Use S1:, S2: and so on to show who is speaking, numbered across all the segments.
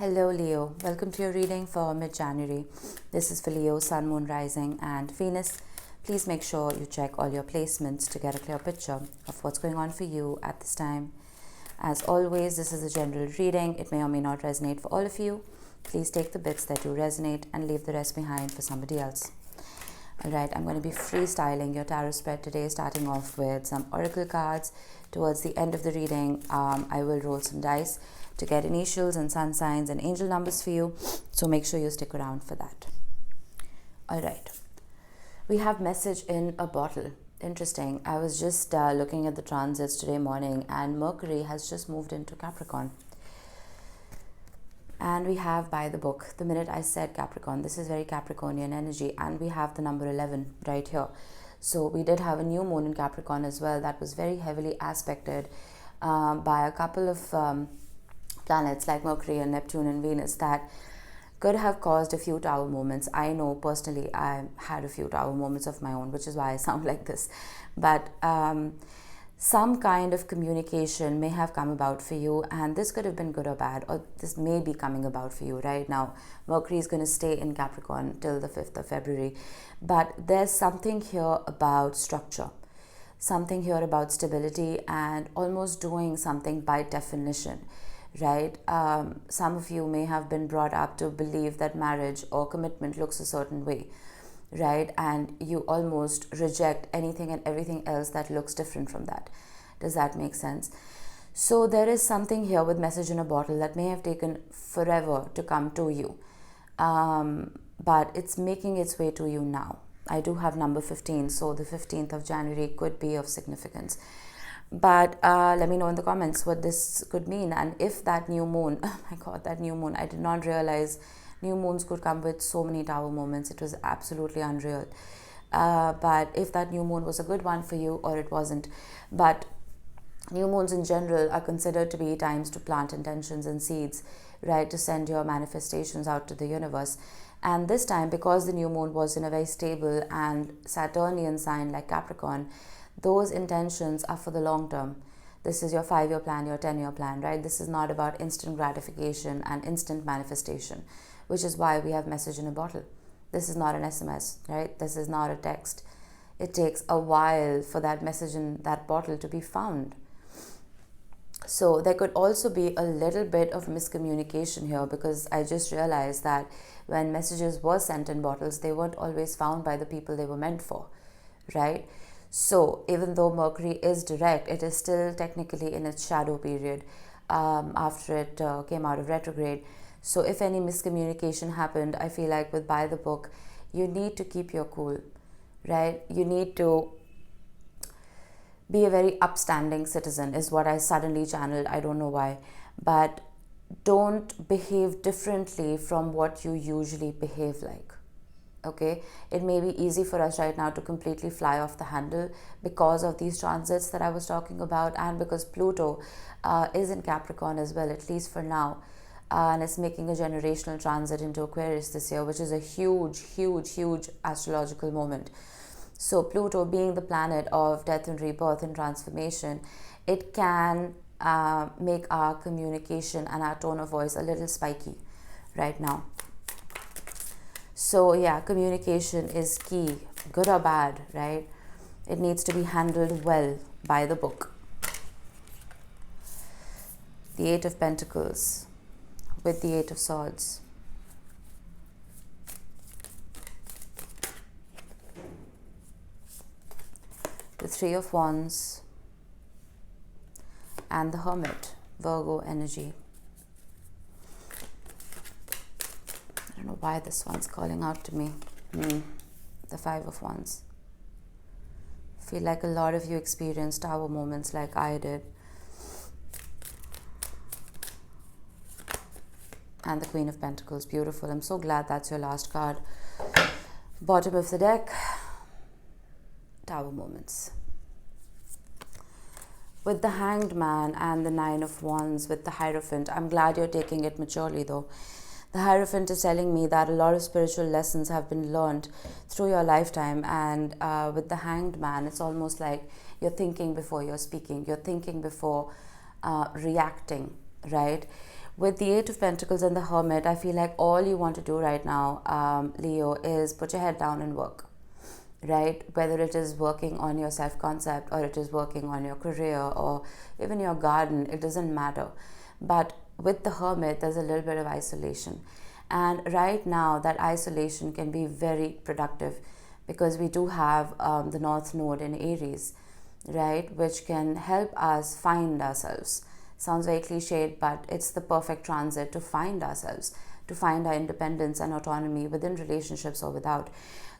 S1: Hello Leo, welcome to your reading for mid-January. This is for Leo, Sun, Moon, Rising and Venus. Please make sure you check all your placements to get a clear picture of what's going on for you at this time. As always, this is a general reading. It may or may not resonate for all of you. Please take the bits that do resonate and leave the rest behind for somebody else. Alright, I'm going to be freestyling your tarot spread today, starting off with some oracle cards. Towards the end of the reading, I will roll some dice to get initials and sun signs and angel numbers for you. So make sure you stick around for that. Alright, we have message in a bottle. Interesting. I was just looking at the transits today morning and Mercury has just moved into Capricorn. And we have by the book, the minute I said Capricorn, this is very Capricornian energy, and we have the number 11 right here. So we did have a new moon in Capricorn as well that was very heavily aspected by a couple of planets like Mercury and Neptune and Venus that could have caused a few tower moments. I know personally I had a few tower moments of my own, which is why I sound like this. But some kind of communication may have come about for you, and this could have been good or bad, or this may be coming about for you right now. Mercury is going to stay in Capricorn till the 5th of February, but there's something here about structure, something here about stability and almost doing something by definition, right? Some of you may have been brought up to believe that marriage or commitment looks a certain way, right? And you almost reject anything and everything else that looks different from that. Does that make sense? So there is something here with message in a bottle that may have taken forever to come to you, but it's making its way to you now. I do have number 15, so the 15th of January could be of significance. But let me know in the comments what this could mean, and if that new moon, oh my god, that new moon, I did not realize new moons could come with so many tower moments. It was absolutely unreal. But if that new moon was a good one for you or it wasn't. But new moons in general are considered to be times to plant intentions and seeds, right? To send your manifestations out to the universe. And this time, because the new moon was in a very stable and Saturnian sign like Capricorn, those intentions are for the long term. This is your 5-year plan, your 10-year plan, right? This is not about instant gratification and instant manifestation, which is why we have message in a bottle. This is not an SMS, right? This is not a text. It takes a while for that message in that bottle to be found. So there could also be a little bit of miscommunication here, because I just realized that when messages were sent in bottles, they weren't always found by the people they were meant for, right? So even though Mercury is direct, it is still technically in its shadow period after it came out of retrograde. So if any miscommunication happened, I feel like with by the book, you need to keep your cool, right? You need to be a very upstanding citizen is what I suddenly channeled. I don't know why. But don't behave differently from what you usually behave like. Okay, it may be easy for us right now to completely fly off the handle because of these transits that I was talking about, and because Pluto is in Capricorn as well, at least for now, and it's making a generational transit into Aquarius this year, which is a huge astrological moment. So Pluto, being the planet of death and rebirth and transformation, it can make our communication and our tone of voice a little spiky right now. So yeah, communication is key, good or bad, right? It needs to be handled well by the book. The 8 of Pentacles with the 8 of Swords. The 3 of Wands and the Hermit, Virgo energy. I don't know why this one's calling out to me. The 5 of Wands. I feel like a lot of you experienced tower moments like I did. And the Queen of Pentacles, beautiful. I'm so glad that's your last card. Bottom of the deck, tower moments. With the Hanged Man and the 9 of Wands with the Hierophant, I'm glad you're taking it maturely though. The Hierophant is telling me that a lot of spiritual lessons have been learned through your lifetime, and with the Hanged Man, it's almost like you're thinking before you're speaking, you're thinking before reacting, right? With the Eight of Pentacles and the Hermit, I feel like all you want to do right now, Leo, is put your head down and work, right? Whether it is working on your self-concept, or it is working on your career, or even your garden, it doesn't matter. But with the Hermit, there's a little bit of isolation. And right now, that isolation can be very productive, because we do have the North Node in Aries, right? Which can help us find ourselves. Sounds very cliched, but it's the perfect transit to find ourselves, to find our independence and autonomy within relationships or without.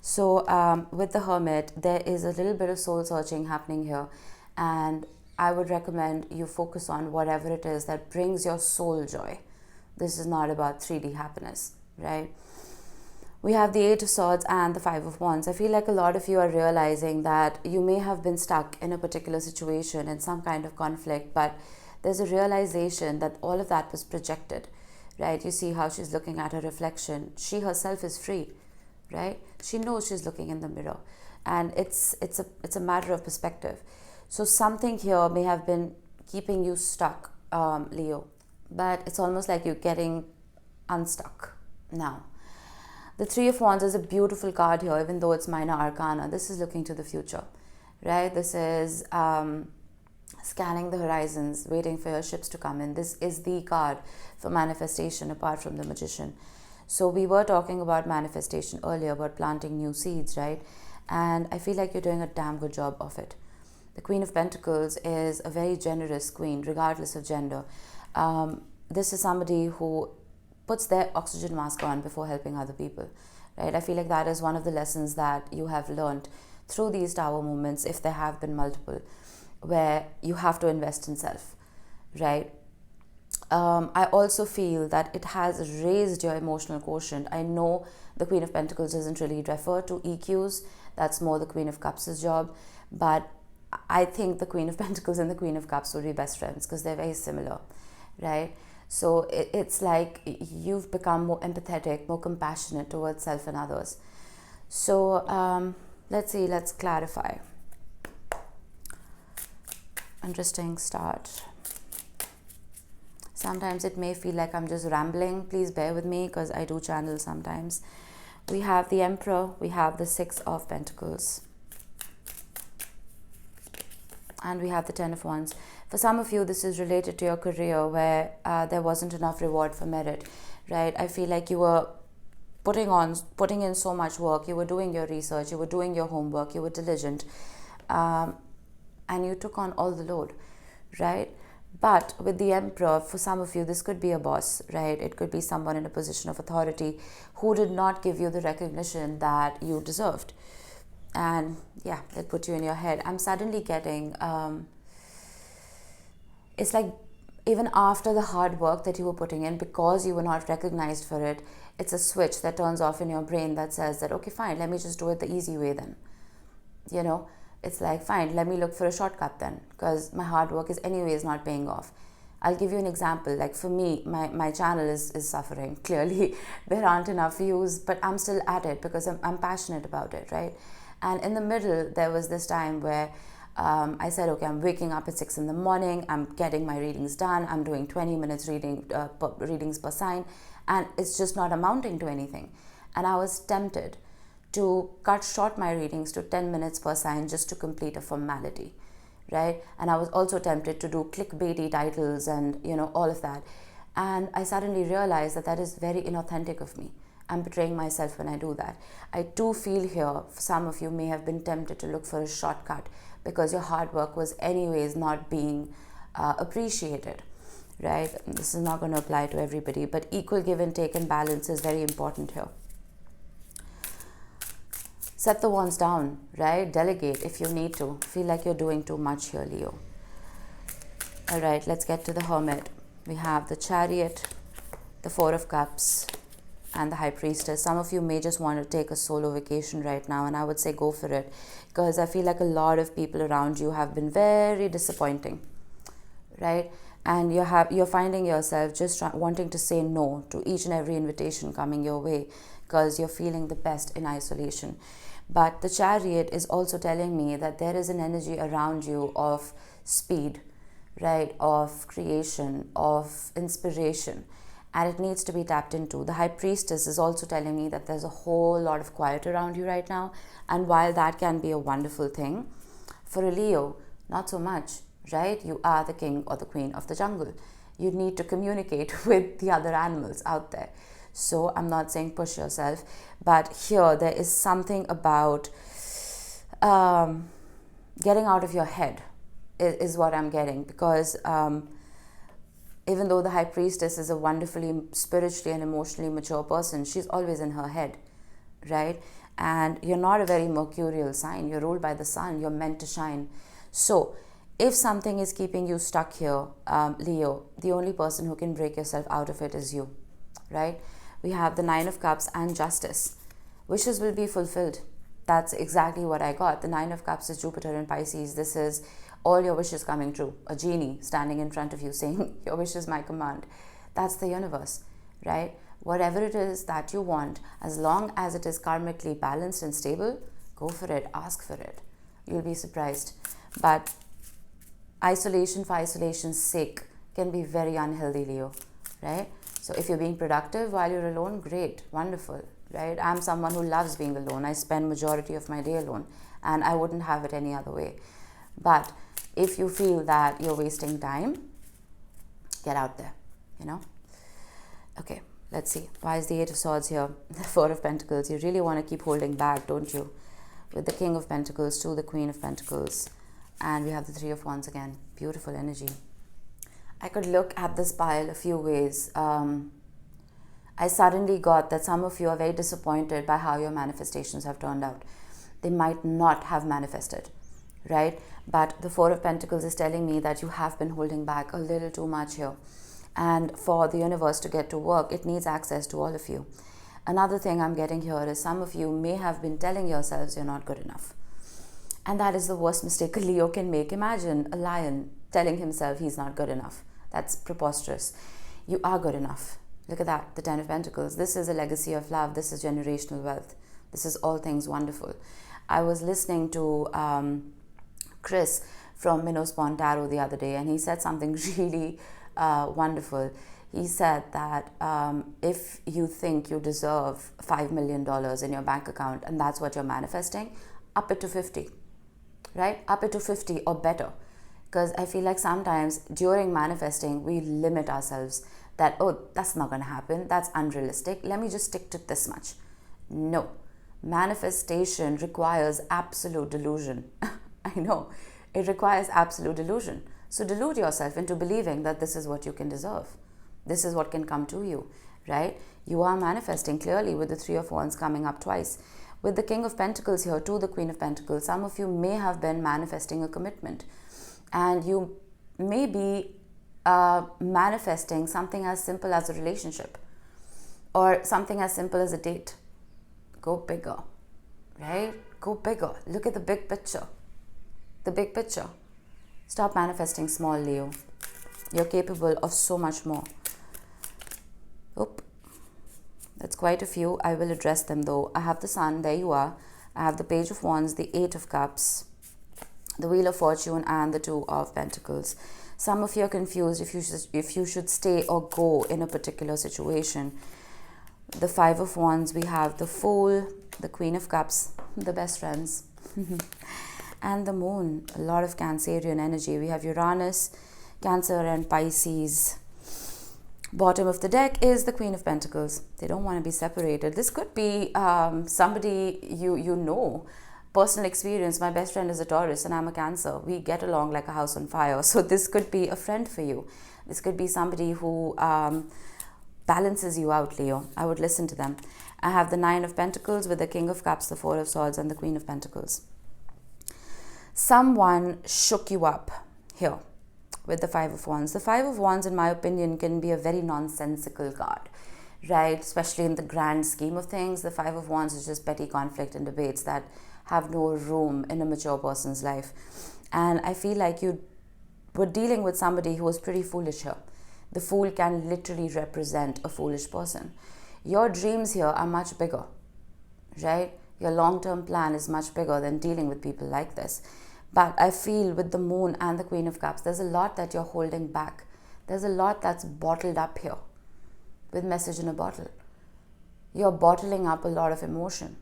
S1: So with the Hermit, there is a little bit of soul searching happening here. And I would recommend you focus on whatever it is that brings your soul joy. This is not about 3D happiness, right? We have the Eight of Swords and the Five of Wands. I feel like a lot of you are realizing that you may have been stuck in a particular situation, in some kind of conflict, but there's a realization that all of that was projected, right? You see how she's looking at her reflection. She herself is free, right? She knows she's looking in the mirror, and it's a matter of perspective. So something here may have been keeping you stuck, Leo, but it's almost like you're getting unstuck now. The Three of Wands is a beautiful card here, even though it's minor arcana. This is looking to the future, right? This is scanning the horizons, waiting for your ships to come in. This is the card for manifestation, apart from the Magician. So we were talking about manifestation earlier, about planting new seeds, right? And I feel like you're doing a damn good job of it. The Queen of Pentacles is a very generous queen, regardless of gender. This is somebody who puts their oxygen mask on before helping other people, right? I feel like that is one of the lessons that you have learned through these Tower moments, if there have been multiple, where you have to invest in self, right? I also feel that it has raised your emotional quotient. I know the Queen of Pentacles doesn't really refer to EQs. That's more the Queen of Cups' job. But I think the Queen of Pentacles and the Queen of Cups would be best friends, because they're very similar, right? So it's like you've become more empathetic, more compassionate towards self and others. So let's see, let's clarify. Interesting start. Sometimes it may feel like I'm just rambling. Please bear with me, because I do channel sometimes. We have the Emperor, we have the Six of Pentacles, and we have the Ten of Wands. For some of you, this is related to your career, where there wasn't enough reward for merit, right? I feel like you were putting in so much work. You were doing your research, you were doing your homework, you were diligent, and you took on all the load, right? But with the Emperor, for some of you, this could be a boss, right? It could be someone in a position of authority who did not give you the recognition that you deserved. And yeah, that put you in your head. I'm suddenly getting, it's like even after the hard work that you were putting in, because you were not recognized for it, it's a switch that turns off in your brain that says that, okay, fine, let me just do it the easy way then. You know, it's like, fine, let me look for a shortcut then, because my hard work is anyways not paying off. I'll give you an example. Like for me, my channel is suffering. Clearly, there aren't enough views, but I'm still at it because I'm passionate about it, right? And in the middle, there was this time where I said, okay, I'm waking up at 6 in the morning, I'm getting my readings done, I'm doing 20 minutes readings per sign, and it's just not amounting to anything. And I was tempted to cut short my readings to 10 minutes per sign just to complete a formality, right? And I was also tempted to do clickbaity titles and, you know, all of that. And I suddenly realized that that is very inauthentic of me. I'm betraying myself when I do that. I do feel here, some of you may have been tempted to look for a shortcut because your hard work was anyways not being appreciated, right? This is not going to apply to everybody, but equal give and take and balance is very important here. Set the wands down, right? Delegate if you need to. Feel like you're doing too much here, Leo. All right, let's get to the Hermit. We have the Chariot, the Four of Cups, and the High Priestess. Some of you may just want to take a solo vacation right now, and I would say go for it, because I feel like a lot of people around you have been very disappointing, right? And you're finding yourself just wanting to say no to each and every invitation coming your way, because you're feeling the best in isolation. But the Chariot is also telling me that there is an energy around you of speed, right, of creation, of inspiration, and it needs to be tapped into. The High Priestess is also telling me that there's a whole lot of quiet around you right now, and while that can be a wonderful thing, for a Leo, not so much, right? You are the king or the queen of the jungle. You need to communicate with the other animals out there. So I'm not saying push yourself, but here there is something about getting out of your head is what I'm getting, because even though the High Priestess is a wonderfully spiritually and emotionally mature person, she's always in her head, right? And you're not a very mercurial sign. You're ruled by the sun. You're meant to shine. So if something is keeping you stuck here, Leo, the only person who can break yourself out of it is you, right? We have the Nine of Cups and Justice. Wishes will be fulfilled. That's exactly what I got. The Nine of Cups is Jupiter in Pisces. This is all your wishes coming true. A genie standing in front of you saying, your wish is my command. That's the universe, right? Whatever it is that you want, as long as it is karmically balanced and stable, go for it, ask for it. You'll be surprised. But isolation for isolation's sake can be very unhealthy, Leo, right? So if you're being productive while you're alone, great, wonderful, right? I'm someone who loves being alone. I spend majority of my day alone, and I wouldn't have it any other way. But if you feel that you're wasting time, get out there, you know? Okay, let's see. Why is the Eight of Swords here? The Four of Pentacles. You really want to keep holding back, don't you? With the King of Pentacles to the Queen of Pentacles. And we have the Three of Wands again. Beautiful energy. I could look at this pile a few ways. I suddenly got that some of you are very disappointed by how your manifestations have turned out. They might not have manifested, right? But the Four of Pentacles is telling me that you have been holding back a little too much here. And for the universe to get to work, it needs access to all of you. Another thing I'm getting here is some of you may have been telling yourselves you're not good enough. And that is the worst mistake a Leo can make. Imagine a lion telling himself he's not good enough. That's preposterous. You are good enough. Look at that, the Ten of Pentacles. This is a legacy of love. This is generational wealth. This is all things wonderful. I was listening to Chris from Minnows Pond Tarot the other day, and he said something really wonderful. He said that if you think you deserve $5 million in your bank account and that's what you're manifesting, up it to 50, right? Up it to 50 or better. Because I feel like sometimes during manifesting, we limit ourselves that, oh, that's not going to happen. That's unrealistic. Let me just stick to this much. No. Manifestation requires absolute delusion. I know. It requires absolute delusion. So delude yourself into believing that this is what you can deserve. This is what can come to you, right? You are manifesting clearly with the Three of Wands coming up twice. With the King of Pentacles here to the Queen of Pentacles, some of you may have been manifesting a commitment. And you may be manifesting something as simple as a relationship or something as simple as a date. Go bigger, right? Go bigger. Look at the big picture. The big picture. Stop manifesting small, Leo. You're capable of so much more. Oop. That's quite a few. I will address them though. I have the Sun. There you are. I have the Page of Wands, the Eight of Cups, the Wheel of Fortune, and the Two of Pentacles. Some of you are confused if you should stay or go in a particular situation. The Five of Wands, we have the Fool, the Queen of Cups, the best friends, and the Moon. A lot of Cancerian energy. We have Uranus, Cancer, and Pisces. Bottom of the deck is the Queen of Pentacles. They don't want to be separated. This could be somebody you know. Personal experience, my best friend is a Taurus and I'm a Cancer. We get along like a house on fire. So this could be a friend for you. This could be somebody who balances you out, Leo. I would listen to them. I have the Nine of Pentacles with the King of Cups, the Four of Swords, and the Queen of Pentacles. Someone shook you up here with the Five of Wands. The Five of Wands, in my opinion, can be a very nonsensical card, right? Especially in the grand scheme of things. The Five of Wands is just petty conflict and debates that have no room in a mature person's life. And I feel like you were dealing with somebody who was pretty foolish here. The Fool can literally represent a foolish person. Your dreams here are much bigger, right? Your long-term plan is much bigger than dealing with people like this. But I feel with the Moon and the Queen of Cups, there's a lot that you're holding back. There's a lot that's bottled up here with message in a bottle. You're bottling up a lot of emotion.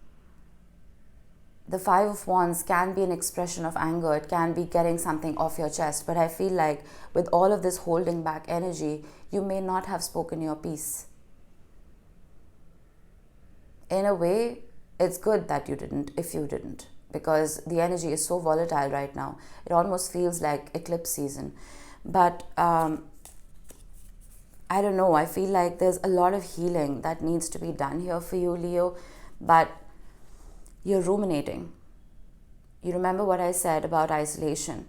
S1: The Five of Wands can be an expression of anger. It can be getting something off your chest. But I feel like with all of this holding back energy, you may not have spoken your piece. In a way, it's good that you didn't, if you didn't. Because the energy is so volatile right now. It almost feels like eclipse season. But I don't know. I feel like there's a lot of healing that needs to be done here for you, Leo. But you're ruminating. You remember what I said about isolation.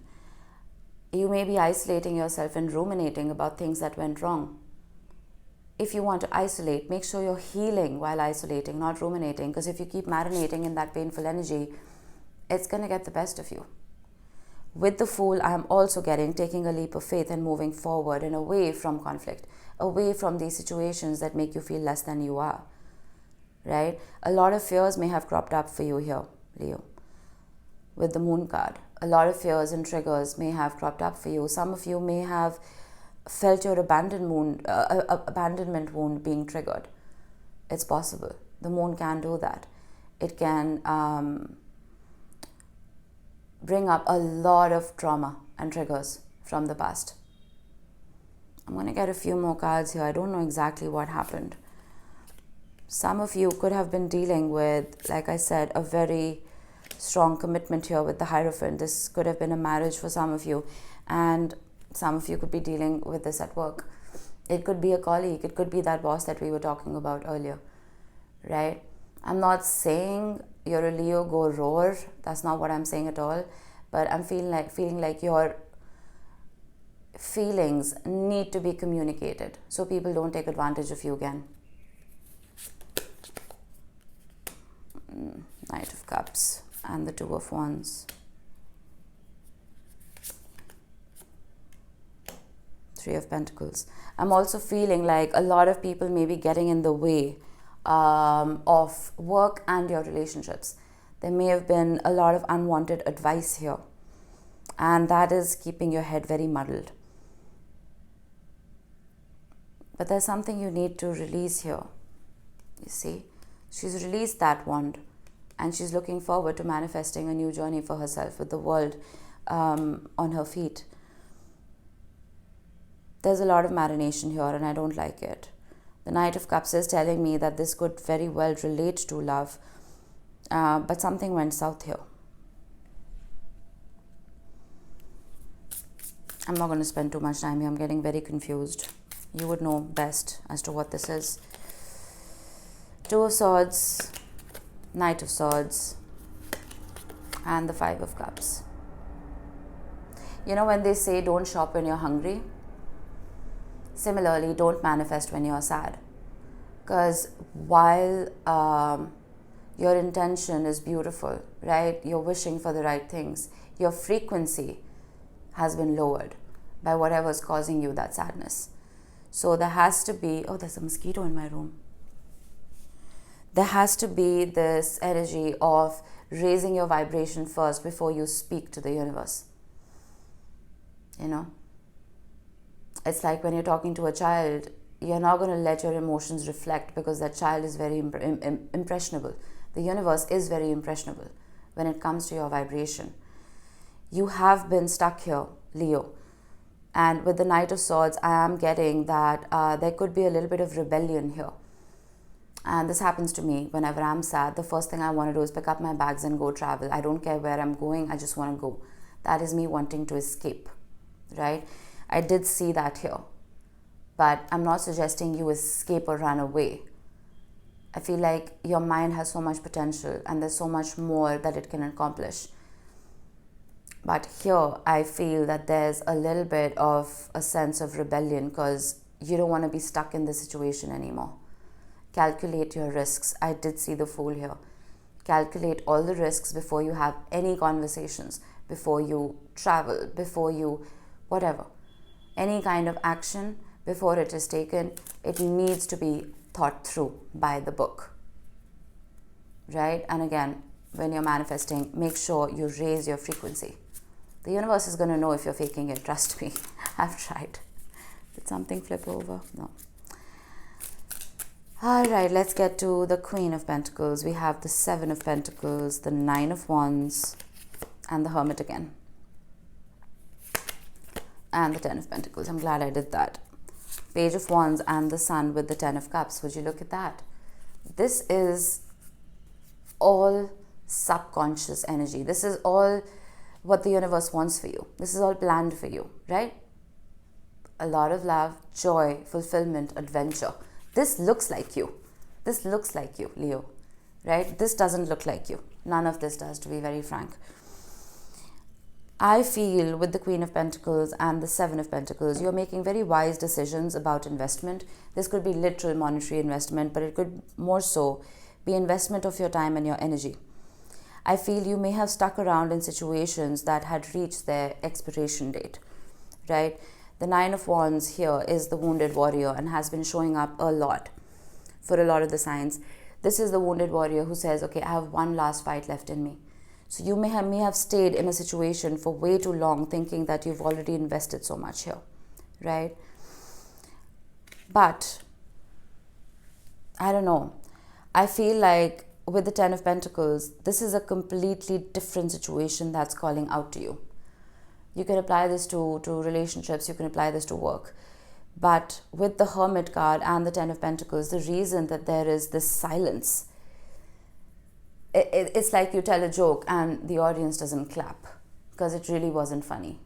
S1: You may be isolating yourself and ruminating about things that went wrong. If you want to isolate, make sure you're healing while isolating, not ruminating. Because if you keep marinating in that painful energy, it's going to get the best of you. With the Fool, I'm also taking a leap of faith and moving forward and away from conflict, away from these situations that make you feel less than you are. Right? A lot of fears may have cropped up for you here, Leo. With the Moon card, a lot of fears and triggers may have cropped up for you. Some of you may have felt your abandonment wound being triggered. It's possible. The Moon can do that. It can bring up a lot of trauma and triggers from the past. I'm going to get a few more cards here. I don't know exactly what happened. Some of you could have been dealing with, like I said, a very strong commitment here with the Hierophant. This could have been a marriage for some of you, and some of you could be dealing with this at work. It could be a colleague. It could be that boss that we were talking about earlier, right? I'm not saying you're a Leo, go roar. That's not what I'm saying at all. But I'm feeling like your feelings need to be communicated so people don't take advantage of you again. Knight of Cups and the Two of Wands. Three of Pentacles. I'm also feeling like a lot of people may be getting in the way of work and your relationships. There may have been a lot of unwanted advice here, and that is keeping your head very muddled. But there's something you need to release here. You see, she's released that wand, and she's looking forward to manifesting a new journey for herself with the world on her feet. There's a lot of marination here, and I don't like it. The Knight of Cups is telling me that this could very well relate to love, but something went south here. I'm not going to spend too much time here. I'm getting very confused. You would know best as to what this is. Two of Swords, Knight of Swords, and the Five of Cups. You know when they say don't shop when you're hungry? Similarly, don't manifest when you're sad. Because while your intention is beautiful, right? You're wishing for the right things. Your frequency has been lowered by whatever's causing you that sadness. So there has to be, oh, there's a mosquito in my room. There has to be this energy of raising your vibration first before you speak to the universe. You know? It's like when you're talking to a child, you're not going to let your emotions reflect because that child is very impressionable. The universe is very impressionable when it comes to your vibration. You have been stuck here, Leo. And with the Knight of Swords, I am getting that there could be a little bit of rebellion here. And this happens to me whenever I'm sad. The first thing I want to do is pick up my bags and go travel. I don't care where I'm going. I just want to go. That is me wanting to escape, right? I did see that here. But I'm not suggesting you escape or run away. I feel like your mind has so much potential and there's so much more that it can accomplish. But here, I feel that there's a little bit of a sense of rebellion because you don't want to be stuck in this situation anymore. Calculate your risks. I did see the Fool here. Calculate all the risks before you have any conversations, before you travel, before you, whatever. Any kind of action, before it is taken, it needs to be thought through by the book. Right? And again, when you're manifesting, make sure you raise your frequency. The universe is going to know if you're faking it. Trust me. I've tried. Did something flip over? No. All right, let's get to the Queen of Pentacles. We have the Seven of Pentacles, the Nine of Wands, and the Hermit again. And the Ten of Pentacles. I'm glad I did that. Page of Wands and the Sun with the Ten of Cups. Would you look at that? This is all subconscious energy. This is all what the universe wants for you. This is all planned for you, right? A lot of love, joy, fulfillment, adventure. This looks like you. This looks like you, Leo, right? This doesn't look like you. None of this does, to be very frank. I feel with the Queen of Pentacles and the Seven of Pentacles, you're making very wise decisions about investment. This could be literal monetary investment, but it could more so be investment of your time and your energy. I feel you may have stuck around in situations that had reached their expiration date, right? The Nine of Wands here is the wounded warrior and has been showing up a lot for a lot of the signs. This is the wounded warrior who says, okay, I have one last fight left in me. So you may have stayed in a situation for way too long thinking that you've already invested so much here, right? But, I don't know. I feel like with the Ten of Pentacles, this is a completely different situation that's calling out to you. You can apply this to relationships, you can apply this to work. But with the Hermit card and the Ten of Pentacles, the reason that there is this silence, it's like you tell a joke and the audience doesn't clap because it really wasn't funny,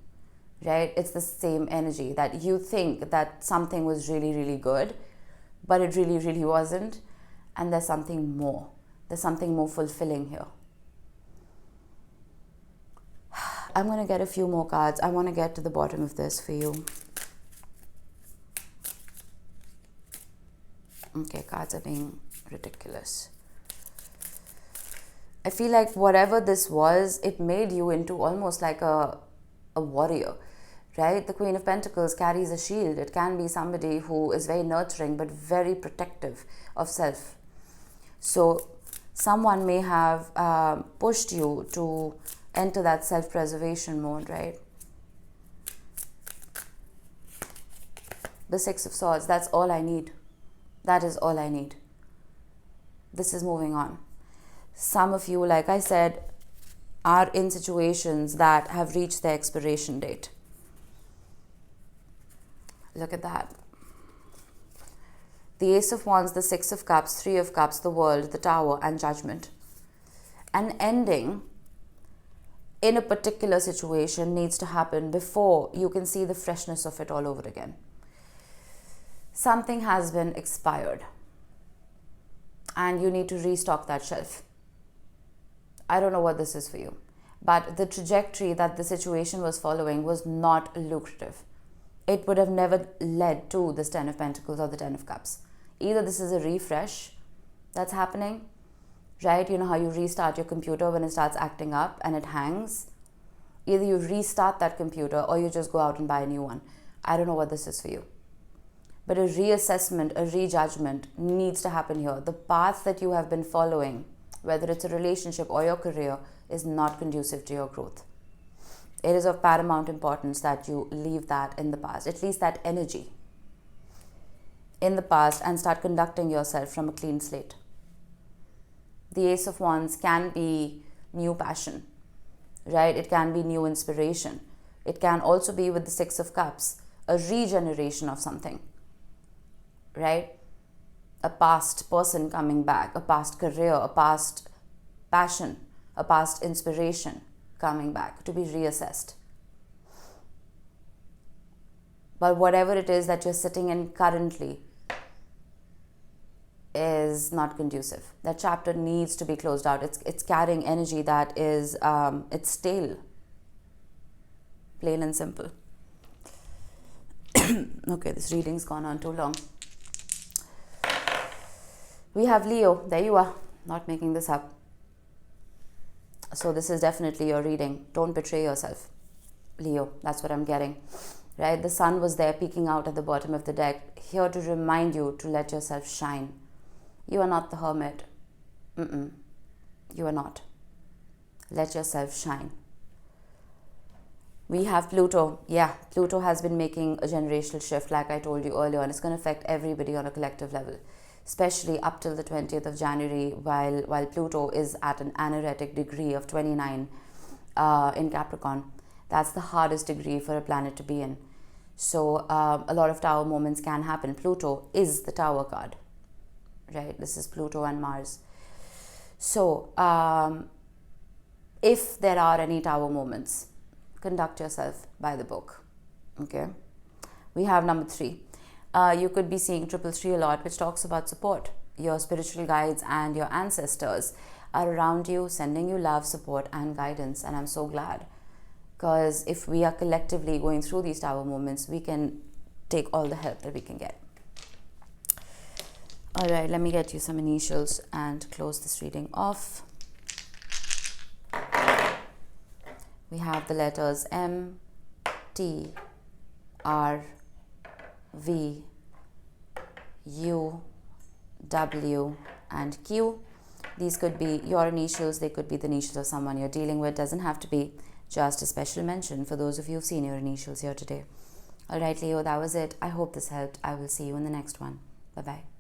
S1: right? It's the same energy that you think that something was really, really good, but it really, really wasn't. And there's something more. There's something more fulfilling here. I'm going to get a few more cards. I want to get to the bottom of this for you. Okay, cards are being ridiculous. I feel like whatever this was, it made you into almost like a warrior, right? The Queen of Pentacles carries a shield. It can be somebody who is very nurturing but very protective of self. So someone may have pushed you to enter that self-preservation mode, right? The Six of Swords, that's all I need. That is all I need. This is moving on. Some of you, like I said, are in situations that have reached their expiration date. Look at that. The Ace of Wands, the Six of Cups, Three of Cups, the World, the Tower, and Judgment. An ending in a particular situation needs to happen before you can see the freshness of it all over again. Something has been expired and you need to restock that shelf. I don't know what this is for you, but the trajectory that the situation was following was not lucrative. It would have never led to this Ten of Pentacles or the Ten of Cups. Either this is a refresh that's happening, right? You know how you restart your computer when it starts acting up and it hangs? Either you restart that computer or you just go out and buy a new one. I don't know what this is for you. But a reassessment, a rejudgment needs to happen here. The path that you have been following, whether it's a relationship or your career, is not conducive to your growth. It is of paramount importance that you leave that in the past, at least that energy in the past, and start conducting yourself from a clean slate. The Ace of Wands can be new passion, right? It can be new inspiration. It can also be with the Six of Cups, a regeneration of something, right? A past person coming back, a past career, a past passion, a past inspiration coming back to be reassessed. But whatever it is that you're sitting in currently is not conducive. That chapter needs to be closed out. It's carrying energy that is, it's stale. Plain and simple. Okay, this reading's gone on too long. We have Leo. There you are. Not making this up. So this is definitely your reading. Don't betray yourself, Leo. That's what I'm getting. Right? The sun was there peeking out at the bottom of the deck, here to remind you to let yourself shine. You are not the hermit. You are not. Let yourself shine. We have Pluto. Yeah, Pluto has been making a generational shift, like I told you earlier, and it's going to affect everybody on a collective level, especially up till the 20th of January, while Pluto is at an anaretic degree of 29 in Capricorn. That's the hardest degree for a planet to be in. So a lot of tower moments can happen. Pluto is the tower card, right? This is Pluto and Mars. So if there are any tower moments, conduct yourself by the book. Okay. We have number 3. You could be seeing 333 a lot, which talks about support. Your spiritual guides and your ancestors are around you, sending you love, support, and guidance. And I'm so glad, because if we are collectively going through these tower moments, we can take all the help that we can get. All right, let me get you some initials and close this reading off. We have the letters M, T, R, V, U, W, and Q. These could be your initials, they could be the initials of someone you're dealing with. Doesn't have to be. Just a special mention for those of you who've seen your initials here today. All right, Leo, that was it. I hope this helped. I will see you in the next one. Bye-bye.